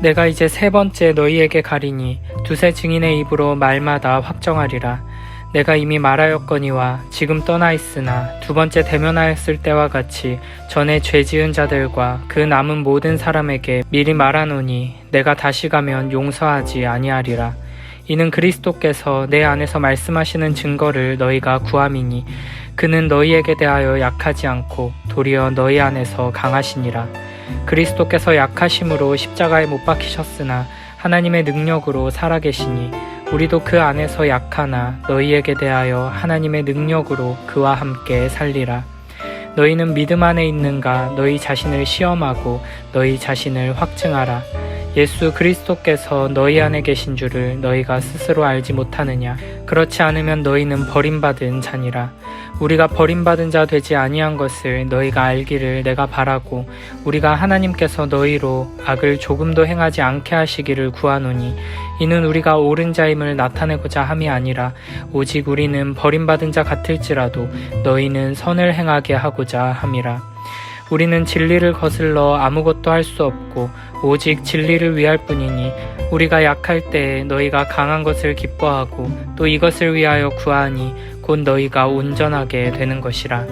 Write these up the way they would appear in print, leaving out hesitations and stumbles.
내가 이제 세 번째 너희에게 가리니 두세 증인의 입으로 말마다 확정하리라. 내가 이미 말하였거니와 지금 떠나 있으나 두 번째 대면하였을 때와 같이 전에 죄 지은 자들과 그 남은 모든 사람에게 미리 말하노니 내가 다시 가면 용서하지 아니하리라. 이는 그리스도께서 내 안에서 말씀하시는 증거를 너희가 구함이니 그는 너희에게 대하여 약하지 않고 도리어 너희 안에서 강하시니라. 그리스도께서 약하심으로 십자가에 못 박히셨으나 하나님의 능력으로 살아계시니 우리도 그 안에서 약하나 너희에게 대하여 하나님의 능력으로 그와 함께 살리라. 너희는 믿음 안에 있는가 너희 자신을 시험하고 너희 자신을 확증하라. 예수 그리스도께서 너희 안에 계신 줄을 너희가 스스로 알지 못하느냐? 그렇지 않으면 너희는 버림받은 자니라. 우리가 버림받은 자 되지 아니한 것을 너희가 알기를 내가 바라고 우리가 하나님께서 너희로 악을 조금도 행하지 않게 하시기를 구하노니 이는 우리가 옳은 자임을 나타내고자 함이 아니라 오직 우리는 버림받은 자 같을지라도 너희는 선을 행하게 하고자 함이라. 우리는 진리를 거슬러 아무것도 할 수 없고 오직 진리를 위할 뿐이니 우리가 약할 때에 너희가 강한 것을 기뻐하고 또 이것을 위하여 구하니 곧 너희가 온전하게 되는 것이라.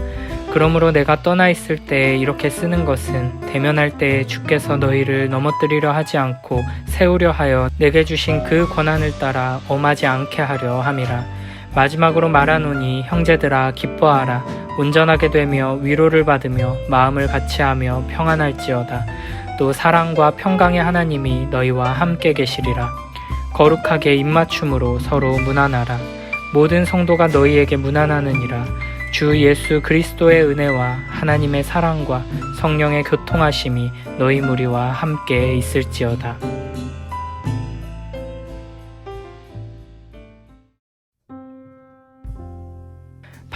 그러므로 내가 떠나 있을 때에 이렇게 쓰는 것은 대면할 때에 주께서 너희를 넘어뜨리려 하지 않고 세우려 하여 내게 주신 그 권한을 따라 엄하지 않게 하려 함이라. 마지막으로 말하노니 형제들아 기뻐하라. 온전하게 되며 위로를 받으며 마음을 같이하며 평안할지어다. 또 사랑과 평강의 하나님이 너희와 함께 계시리라. 거룩하게 입맞춤으로 서로 문안하라. 모든 성도가 너희에게 문안하느니라. 주 예수 그리스도의 은혜와 하나님의 사랑과 성령의 교통하심이 너희 무리와 함께 있을지어다.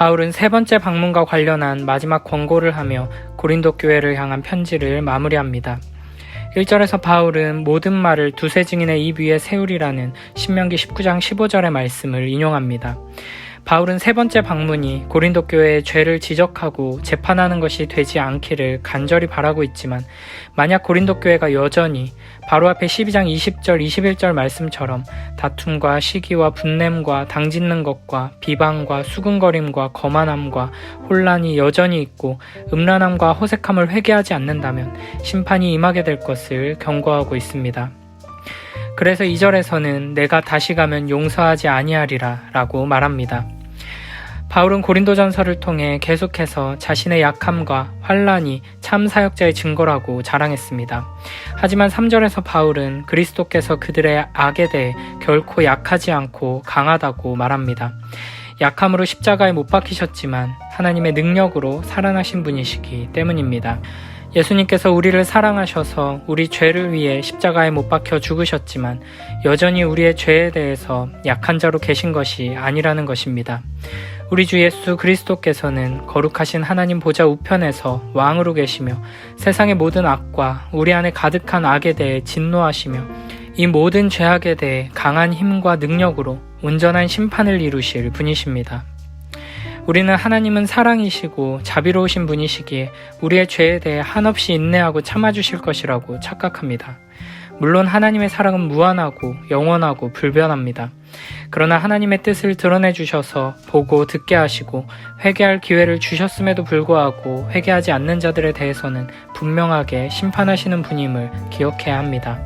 바울은 세 번째 방문과 관련한 마지막 권고를 하며 고린도 교회를 향한 편지를 마무리합니다. 1절에서 바울은 모든 말을 두세 증인의 입 위에 세우리라는 신명기 19장 15절의 말씀을 인용합니다. 바울은 세 번째 방문이 고린도 교회의 죄를 지적하고 재판하는 것이 되지 않기를 간절히 바라고 있지만 만약 고린도 교회가 여전히 바로 앞에 12장 20절 21절 말씀처럼 다툼과 시기와 분냄과 당짓는 것과 비방과 수군거림과 거만함과 혼란이 여전히 있고 음란함과 호색함을 회개하지 않는다면 심판이 임하게 될 것을 경고하고 있습니다. 그래서 2절에서는 내가 다시 가면 용서하지 아니하리라 라고 말합니다. 바울은 고린도전서를 통해 계속해서 자신의 약함과 환난이 참 사역자의 증거라고 자랑했습니다. 하지만 3절에서 바울은 그리스도께서 그들의 악에 대해 결코 약하지 않고 강하다고 말합니다. 약함으로 십자가에 못 박히셨지만 하나님의 능력으로 살아나신 분이시기 때문입니다. 예수님께서 우리를 사랑하셔서 우리 죄를 위해 십자가에 못 박혀 죽으셨지만 여전히 우리의 죄에 대해서 약한 자로 계신 것이 아니라는 것입니다. 우리 주 예수 그리스도께서는 거룩하신 하나님 보좌 우편에서 왕으로 계시며 세상의 모든 악과 우리 안에 가득한 악에 대해 진노하시며 이 모든 죄악에 대해 강한 힘과 능력으로 온전한 심판을 이루실 분이십니다. 우리는 하나님은 사랑이시고 자비로우신 분이시기에 우리의 죄에 대해 한없이 인내하고 참아주실 것이라고 착각합니다. 물론 하나님의 사랑은 무한하고 영원하고 불변합니다. 그러나 하나님의 뜻을 드러내 주셔서 보고 듣게 하시고 회개할 기회를 주셨음에도 불구하고 회개하지 않는 자들에 대해서는 분명하게 심판하시는 분임을 기억해야 합니다.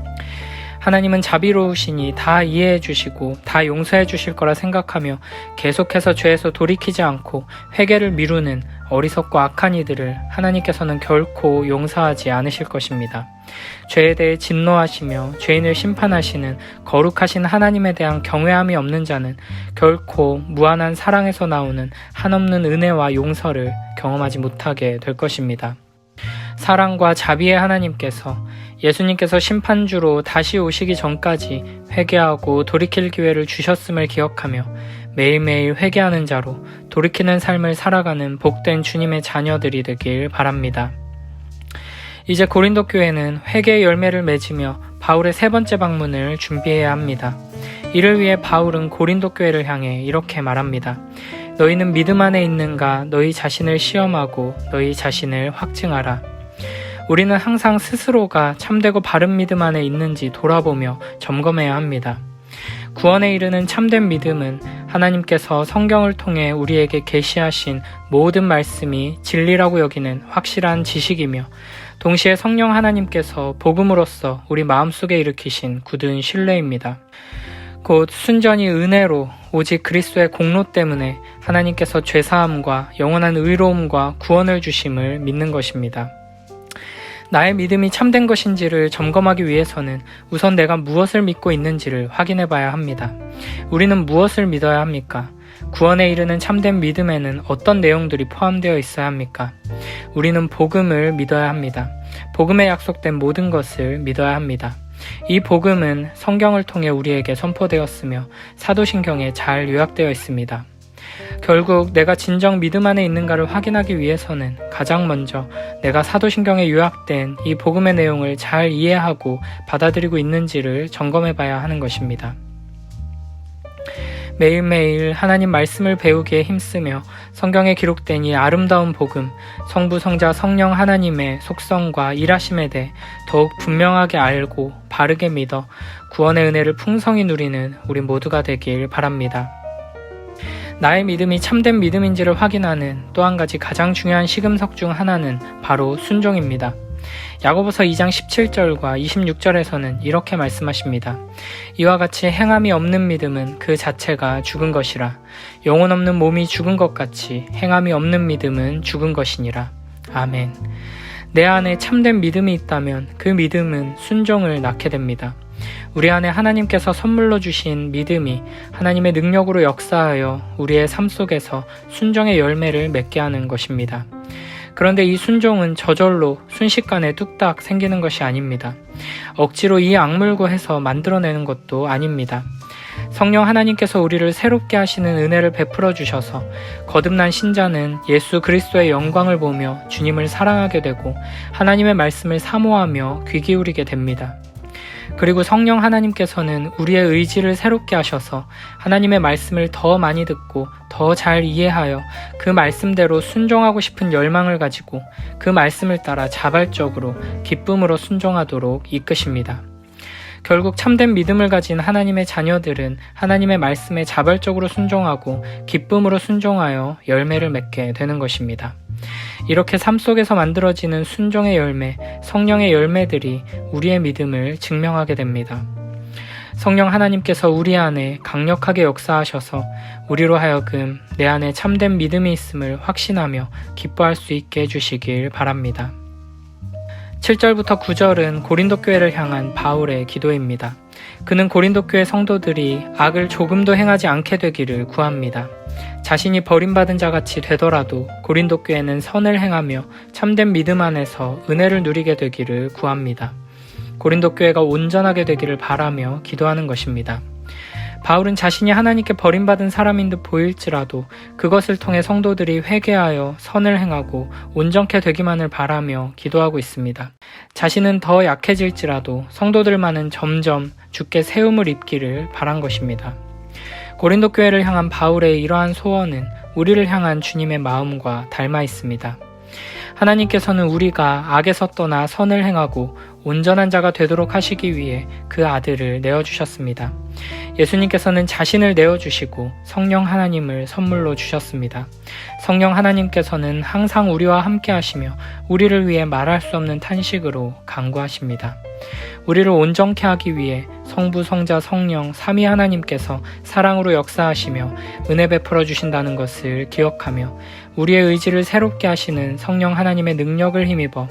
하나님은 자비로우시니 다 이해해 주시고 다 용서해 주실 거라 생각하며 계속해서 죄에서 돌이키지 않고 회개를 미루는 어리석고 악한 이들을 하나님께서는 결코 용서하지 않으실 것입니다. 죄에 대해 진노하시며 죄인을 심판하시는 거룩하신 하나님에 대한 경외함이 없는 자는 결코 무한한 사랑에서 나오는 한없는 은혜와 용서를 경험하지 못하게 될 것입니다. 사랑과 자비의 하나님께서 예수님께서 심판주로 다시 오시기 전까지 회개하고 돌이킬 기회를 주셨음을 기억하며 매일매일 회개하는 자로 돌이키는 삶을 살아가는 복된 주님의 자녀들이 되길 바랍니다. 이제 고린도 교회는 회개의 열매를 맺으며 바울의 세 번째 방문을 준비해야 합니다. 이를 위해 바울은 고린도 교회를 향해 이렇게 말합니다. 너희는 믿음 안에 있는가 너희 자신을 시험하고 너희 자신을 확증하라. 우리는 항상 스스로가 참되고 바른 믿음 안에 있는지 돌아보며 점검해야 합니다. 구원에 이르는 참된 믿음은 하나님께서 성경을 통해 우리에게 계시하신 모든 말씀이 진리라고 여기는 확실한 지식이며, 동시에 성령 하나님께서 복음으로써 우리 마음속에 일으키신 굳은 신뢰입니다. 곧 순전히 은혜로 오직 그리스도의 공로 때문에 하나님께서 죄사함과 영원한 의로움과 구원을 주심을 믿는 것입니다. 나의 믿음이 참된 것인지를 점검하기 위해서는 우선 내가 무엇을 믿고 있는지를 확인해 봐야 합니다. 우리는 무엇을 믿어야 합니까? 구원에 이르는 참된 믿음에는 어떤 내용들이 포함되어 있어야 합니까? 우리는 복음을 믿어야 합니다. 복음에 약속된 모든 것을 믿어야 합니다. 이 복음은 성경을 통해 우리에게 선포되었으며 사도신경에 잘 요약되어 있습니다. 결국 내가 진정 믿음 안에 있는가를 확인하기 위해서는 가장 먼저 내가 사도신경에 요약된 이 복음의 내용을 잘 이해하고 받아들이고 있는지를 점검해 봐야 하는 것입니다. 매일매일 하나님 말씀을 배우기에 힘쓰며 성경에 기록된 이 아름다운 복음, 성부, 성자, 성령 하나님의 속성과 일하심에 대해 더욱 분명하게 알고 바르게 믿어 구원의 은혜를 풍성히 누리는 우리 모두가 되길 바랍니다. 나의 믿음이 참된 믿음인지를 확인하는 또 한 가지 가장 중요한 시금석 중 하나는 바로 순종입니다. 야고보서 2장 17절과 26절에서는 이렇게 말씀하십니다. 이와 같이 행함이 없는 믿음은 그 자체가 죽은 것이라. 영혼 없는 몸이 죽은 것 같이 행함이 없는 믿음은 죽은 것이니라. 아멘. 내 안에 참된 믿음이 있다면 그 믿음은 순종을 낳게 됩니다. 우리 안에 하나님께서 선물로 주신 믿음이 하나님의 능력으로 역사하여 우리의 삶 속에서 순종의 열매를 맺게 하는 것입니다. 그런데 이 순종은 저절로 순식간에 뚝딱 생기는 것이 아닙니다. 억지로 이 악물고 해서 만들어내는 것도 아닙니다. 성령 하나님께서 우리를 새롭게 하시는 은혜를 베풀어 주셔서 거듭난 신자는 예수 그리스도의 영광을 보며 주님을 사랑하게 되고 하나님의 말씀을 사모하며 귀 기울이게 됩니다. 그리고 성령 하나님께서는 우리의 의지를 새롭게 하셔서 하나님의 말씀을 더 많이 듣고 더 잘 이해하여 그 말씀대로 순종하고 싶은 열망을 가지고 그 말씀을 따라 자발적으로 기쁨으로 순종하도록 이끄십니다. 결국 참된 믿음을 가진 하나님의 자녀들은 하나님의 말씀에 자발적으로 순종하고 기쁨으로 순종하여 열매를 맺게 되는 것입니다. 이렇게 삶 속에서 만들어지는 순종의 열매, 성령의 열매들이 우리의 믿음을 증명하게 됩니다. 성령 하나님께서 우리 안에 강력하게 역사하셔서 우리로 하여금 내 안에 참된 믿음이 있음을 확신하며 기뻐할 수 있게 해주시길 바랍니다. 7절부터 9절은 고린도 교회를 향한 바울의 기도입니다. 그는 고린도 교회 성도들이 악을 조금도 행하지 않게 되기를 구합니다. 자신이 버림받은 자같이 되더라도 고린도 교회는 선을 행하며 참된 믿음 안에서 은혜를 누리게 되기를 구합니다. 고린도 교회가 온전하게 되기를 바라며 기도하는 것입니다. 바울은 자신이 하나님께 버림받은 사람인 듯 보일지라도 그것을 통해 성도들이 회개하여 선을 행하고 온전케 되기만을 바라며 기도하고 있습니다. 자신은 더 약해질지라도 성도들만은 점점 주께 세움을 입기를 바란 것입니다. 고린도 교회를 향한 바울의 이러한 소원은 우리를 향한 주님의 마음과 닮아 있습니다. 하나님께서는 우리가 악에서 떠나 선을 행하고 온전한 자가 되도록 하시기 위해 그 아들을 내어주셨습니다. 예수님께서는 자신을 내어주시고 성령 하나님을 선물로 주셨습니다. 성령 하나님께서는 항상 우리와 함께 하시며 우리를 위해 말할 수 없는 탄식으로 간구하십니다. 우리를 온전케 하기 위해 성부, 성자, 성령, 삼위 하나님께서 사랑으로 역사하시며 은혜 베풀어 주신다는 것을 기억하며 우리의 의지를 새롭게 하시는 성령 하나님의 능력을 힘입어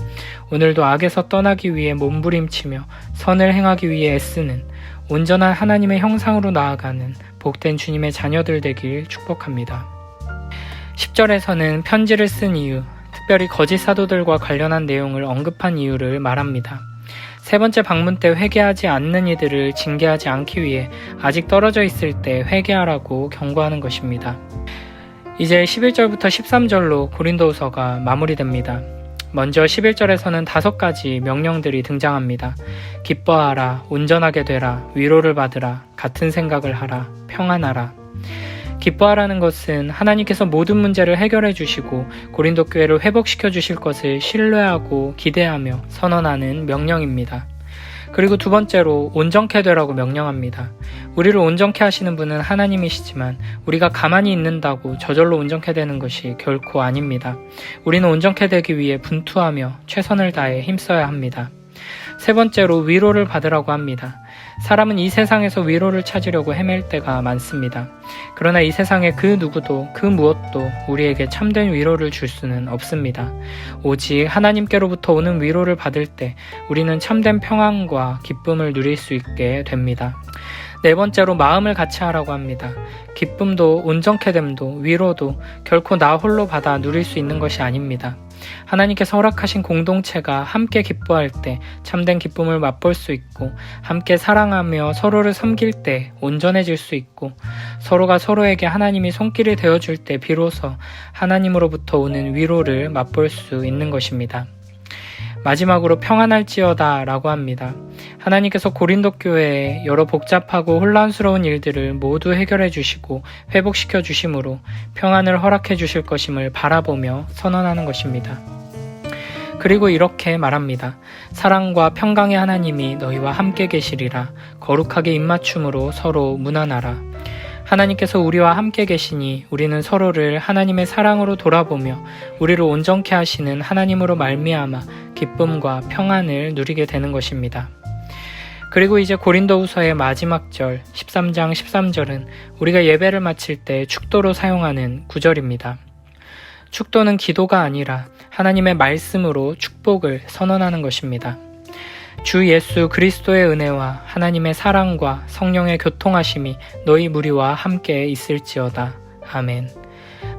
오늘도 악에서 떠나기 위해 몸부림치며 선을 행하기 위해 애쓰는 온전한 하나님의 형상으로 나아가는 복된 주님의 자녀들 되길 축복합니다. 10절에서는 편지를 쓴 이유, 특별히 거짓 사도들과 관련한 내용을 언급한 이유를 말합니다. 세 번째 방문 때 회개하지 않는 이들을 징계하지 않기 위해 아직 떨어져 있을 때 회개하라고 경고하는 것입니다. 이제 11절부터 13절로 고린도후서가 마무리됩니다. 먼저 11절에서는 5가지 명령들이 등장합니다. 기뻐하라, 온전하게 되라, 위로를 받으라, 같은 생각을 하라, 평안하라. 기뻐하라는 것은 하나님께서 모든 문제를 해결해 주시고 고린도 교회를 회복시켜 주실 것을 신뢰하고 기대하며 선언하는 명령입니다. 그리고 두 번째로 온전케 되라고 명령합니다. 우리를 온전케 하시는 분은 하나님이시지만 우리가 가만히 있는다고 저절로 온전케 되는 것이 결코 아닙니다. 우리는 온전케 되기 위해 분투하며 최선을 다해 힘써야 합니다. 세 번째로 위로를 받으라고 합니다. 사람은 이 세상에서 위로를 찾으려고 헤맬 때가 많습니다. 그러나 이 세상의 그 누구도 그 무엇도 우리에게 참된 위로를 줄 수는 없습니다. 오직 하나님께로부터 오는 위로를 받을 때 우리는 참된 평안과 기쁨을 누릴 수 있게 됩니다. 네 번째로 마음을 같이 하라고 합니다. 기쁨도 온전케 됨도 위로도 결코 나 홀로 받아 누릴 수 있는 것이 아닙니다. 하나님께서 허락하신 공동체가 함께 기뻐할 때 참된 기쁨을 맛볼 수 있고, 함께 사랑하며 서로를 섬길 때 온전해질 수 있고, 서로가 서로에게 하나님이 손길이 되어줄 때 비로소 하나님으로부터 오는 위로를 맛볼 수 있는 것입니다. 마지막으로 평안할지어다 라고 합니다. 하나님께서 고린도 교회에 여러 복잡하고 혼란스러운 일들을 모두 해결해 주시고 회복시켜 주심으로 평안을 허락해 주실 것임을 바라보며 선언하는 것입니다. 그리고 이렇게 말합니다. 사랑과 평강의 하나님이 너희와 함께 계시리라. 거룩하게 입맞춤으로 서로 문안하라. 하나님께서 우리와 함께 계시니 우리는 서로를 하나님의 사랑으로 돌아보며 우리를 온전케 하시는 하나님으로 말미암아 기쁨과 평안을 누리게 되는 것입니다. 그리고 이제 고린도후서의 마지막 절 13장 13절은 우리가 예배를 마칠 때 축도로 사용하는 구절입니다. 축도는 기도가 아니라 하나님의 말씀으로 축복을 선언하는 것입니다. 주 예수 그리스도의 은혜와 하나님의 사랑과 성령의 교통하심이 너희 무리와 함께 있을지어다. 아멘.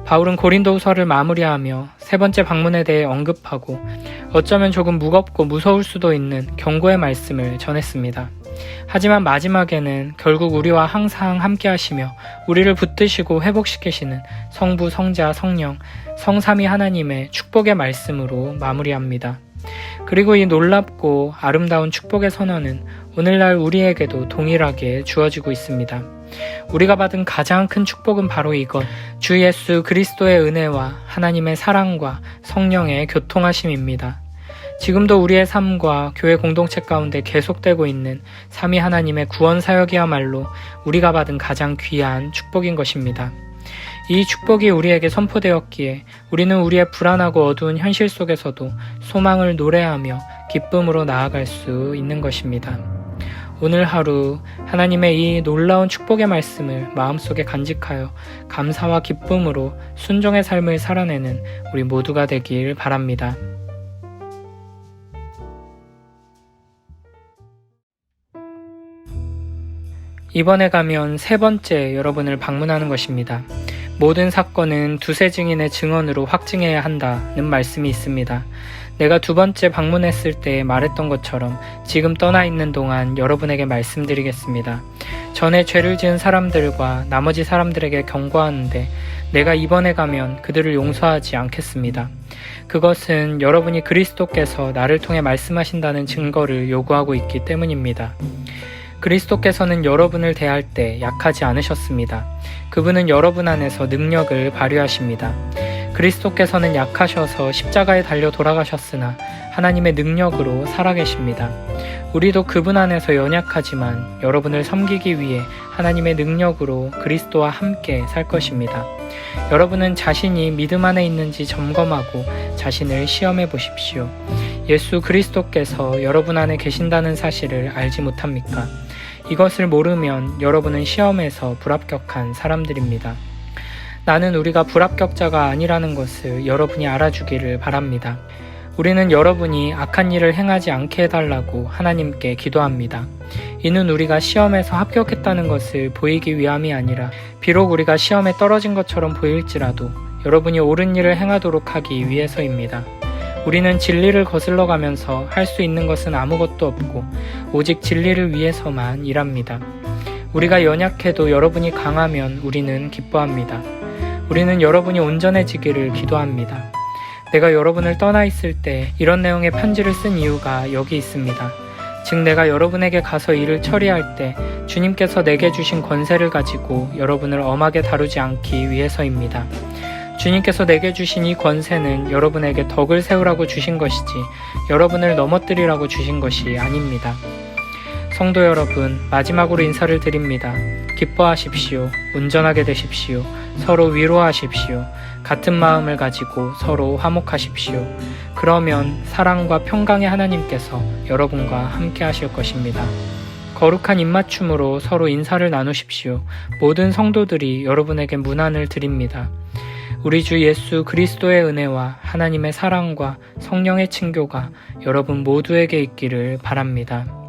바울은 고린도후서를 마무리하며 세 번째 방문에 대해 언급하고 어쩌면 조금 무겁고 무서울 수도 있는 경고의 말씀을 전했습니다. 하지만 마지막에는 결국 우리와 항상 함께 하시며 우리를 붙드시고 회복시키시는 성부, 성자, 성령, 성삼위 하나님의 축복의 말씀으로 마무리합니다. 그리고 이 놀랍고 아름다운 축복의 선언은 오늘날 우리에게도 동일하게 주어지고 있습니다. 우리가 받은 가장 큰 축복은 바로 이것, 주 예수 그리스도의 은혜와 하나님의 사랑과 성령의 교통하심입니다. 지금도 우리의 삶과 교회 공동체 가운데 계속되고 있는 삼위 하나님의 구원 사역이야말로 우리가 받은 가장 귀한 축복인 것입니다. 이 축복이 우리에게 선포되었기에 우리는 우리의 불안하고 어두운 현실 속에서도 소망을 노래하며 기쁨으로 나아갈 수 있는 것입니다. 오늘 하루 하나님의 이 놀라운 축복의 말씀을 마음속에 간직하여 감사와 기쁨으로 순종의 삶을 살아내는 우리 모두가 되길 바랍니다. 이번에 가면 세 번째 여러분을 방문하는 것입니다. 모든 사건은 두세 증인의 증언으로 확증해야 한다는 말씀이 있습니다. 내가 두 번째 방문했을 때 말했던 것처럼 지금 떠나 있는 동안 여러분에게 말씀드리겠습니다. 전에 죄를 지은 사람들과 나머지 사람들에게 경고하는데 내가 이번에 가면 그들을 용서하지 않겠습니다. 그것은 여러분이 그리스도께서 나를 통해 말씀하신다는 증거를 요구하고 있기 때문입니다. 그리스도께서는 여러분을 대할 때 약하지 않으셨습니다. 그분은 여러분 안에서 능력을 발휘하십니다. 그리스도께서는 약하셔서 십자가에 달려 돌아가셨으나 하나님의 능력으로 살아계십니다. 우리도 그분 안에서 연약하지만 여러분을 섬기기 위해 하나님의 능력으로 그리스도와 함께 살 것입니다. 여러분은 자신이 믿음 안에 있는지 점검하고 자신을 시험해 보십시오. 예수 그리스도께서 여러분 안에 계신다는 사실을 알지 못합니까? 이것을 모르면 여러분은 시험에서 불합격한 사람들입니다. 나는 우리가 불합격자가 아니라는 것을 여러분이 알아주기를 바랍니다. 우리는 여러분이 악한 일을 행하지 않게 해달라고 하나님께 기도합니다. 이는 우리가 시험에서 합격했다는 것을 보이기 위함이 아니라 비록 우리가 시험에 떨어진 것처럼 보일지라도 여러분이 옳은 일을 행하도록 하기 위해서입니다. 우리는 진리를 거슬러 가면서 할 수 있는 것은 아무것도 없고 오직 진리를 위해서만 일합니다. 우리가 연약해도 여러분이 강하면 우리는 기뻐합니다. 우리는 여러분이 온전해지기를 기도합니다. 내가 여러분을 떠나 있을 때 이런 내용의 편지를 쓴 이유가 여기 있습니다. 즉 내가 여러분에게 가서 일을 처리할 때 주님께서 내게 주신 권세를 가지고 여러분을 엄하게 다루지 않기 위해서입니다. 주님께서 내게 주신 이 권세는 여러분에게 덕을 세우라고 주신 것이지 여러분을 넘어뜨리라고 주신 것이 아닙니다. 성도 여러분, 마지막으로 인사를 드립니다. 기뻐하십시오. 온전하게 되십시오. 서로 위로하십시오. 같은 마음을 가지고 서로 화목하십시오. 그러면 사랑과 평강의 하나님께서 여러분과 함께 하실 것입니다. 거룩한 입맞춤으로 서로 인사를 나누십시오. 모든 성도들이 여러분에게 문안을 드립니다. 우리 주 예수 그리스도의 은혜와 하나님의 사랑과 성령의 친교가 여러분 모두에게 있기를 바랍니다.